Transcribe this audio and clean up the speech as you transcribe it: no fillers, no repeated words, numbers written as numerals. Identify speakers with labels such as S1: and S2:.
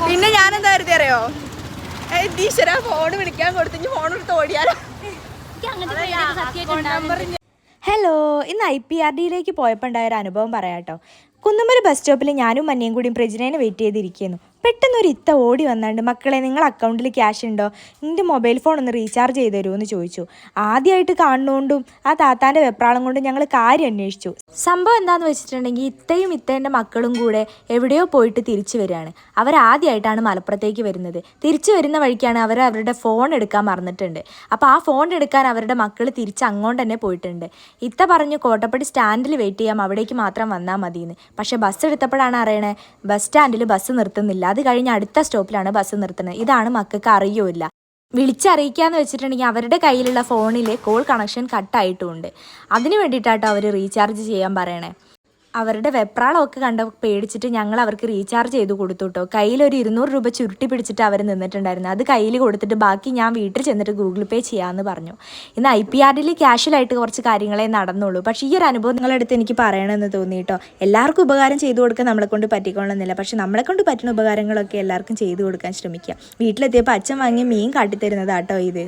S1: പിന്നെ ഞാനെന്താ കരുതി അറിയോ, ടീച്ചർ ഫോൺ വിളിക്കാൻ കൊടുത്തു, ഫോൺ എടുത്ത് ഓടിയാലോ. ഹലോ, ഇന്ന് IPRDയിലേക്ക് പോയപ്പോൾ ഉണ്ടായൊരു അനുഭവം പറയാട്ടോ. കുന്നുമ്മൽ ബസ് സ്റ്റോപ്പിൽ ഞാനും മഞ്ഞയും കൂടിയും പ്രജിനേനെ വെയിറ്റ് ചെയ്തിരിക്കുന്നു. പെട്ടെന്നൊരു ഇത്ത ഓടി വന്നാണ്ട്, മക്കളെ നിങ്ങൾ അക്കൗണ്ടിൽ ക്യാഷ് ഉണ്ടോ, എൻ്റെ മൊബൈൽ ഫോൺ ഒന്ന് റീചാർജ് ചെയ്ത് തരുമോ എന്ന് ചോദിച്ചു. ആദ്യമായിട്ട് കാണുന്നതുകൊണ്ടും ആ താത്താൻ്റെ വെപ്രാളം കൊണ്ടും ഞങ്ങൾ കാര്യം അന്വേഷിച്ചു. സംഭവം എന്താണെന്ന് വെച്ചിട്ടുണ്ടെങ്കിൽ ഇത്തയും ഇത്തേൻ്റെ മക്കളും കൂടെ എവിടെയോ പോയിട്ട് തിരിച്ചു വരികയാണ്. അവരാദ്യമായിട്ടാണ് മലപ്പുറത്തേക്ക് വരുന്നത്. തിരിച്ചു വരുന്ന വഴിക്കാണ് അവരുടെ ഫോൺ എടുക്കാൻ മറന്നിട്ടുണ്ട്. അപ്പോൾ ആ ഫോൺ എടുക്കാൻ അവരുടെ മക്കൾ തിരിച്ച് അങ്ങോട്ട് തന്നെ പോയിട്ടുണ്ട്. ഇത്ത പറഞ്ഞു കോട്ടപ്പടി സ്റ്റാൻഡിൽ വെയിറ്റ് ചെയ്യാം, അവിടേക്ക് മാത്രം വന്നാൽ മതിയെന്ന്. പക്ഷേ ബസ് എടുത്തപ്പോഴാണ് അറിയണേ ബസ് സ്റ്റാൻഡിൽ ബസ് നിർത്തുന്നില്ല. അത് കഴിഞ്ഞ് അടുത്ത സ്റ്റോപ്പിലാണ് ബസ് നിർത്തുന്നത്. ഇതാണ് മക്കൾക്ക് അറിയൂല്ല. വിളിച്ചറിയിക്കാന്ന് വെച്ചിട്ടുണ്ടെങ്കിൽ അവരുടെ കയ്യിലുള്ള ഫോണിൽ കോൾ കണക്ഷൻ കട്ടായിട്ടുമുണ്ട്. അതിന് വേണ്ടിയിട്ടാട്ടോ അവർ റീചാർജ് ചെയ്യാൻ പറയണേ. അവരുടെ വെപ്രാളമൊക്കെ കണ്ട പേടിച്ചിട്ട് ഞങ്ങൾ അവർക്ക് റീചാർജ് ചെയ്ത് കൊടുത്തു കേട്ടോ. കയ്യിലൊരു 200 രൂപ ചുരുട്ടി പിടിച്ചിട്ട് അവർ നിന്നിട്ടുണ്ടായിരുന്നു. അത് കയ്യിൽ കൊടുത്തിട്ട് ബാക്കി ഞാൻ വീട്ടിൽ ചെന്നിട്ട് ഗൂഗിൾ പേ ചെയ്യാമെന്ന് പറഞ്ഞു. ഇന്ന് IPRDയിൽ ക്യാഷ്വലായിട്ട് കുറച്ച് കാര്യങ്ങളെ നടന്നുള്ളൂ. പക്ഷേ ഈ ഒരു അനുഭവം നിങ്ങളുടെ അടുത്ത് എനിക്ക് പറയണമെന്ന് തോന്നി കേട്ടോ. എല്ലാവർക്കും ഉപകാരം ചെയ്തു കൊടുക്കാൻ നമ്മളെ കൊണ്ട് പറ്റിക്കൊള്ളുന്നില്ല. പക്ഷേ നമ്മളെ കൊണ്ട് പറ്റുന്ന ഉപകാരങ്ങളൊക്കെ എല്ലാവർക്കും ചെയ്തു കൊടുക്കാൻ ശ്രമിക്കുക. വീട്ടിലെത്തിയപ്പോൾ അച്ഛൻ വാങ്ങിയ മീൻ കാട്ടിത്തരുന്നതാട്ടോ ഇത്.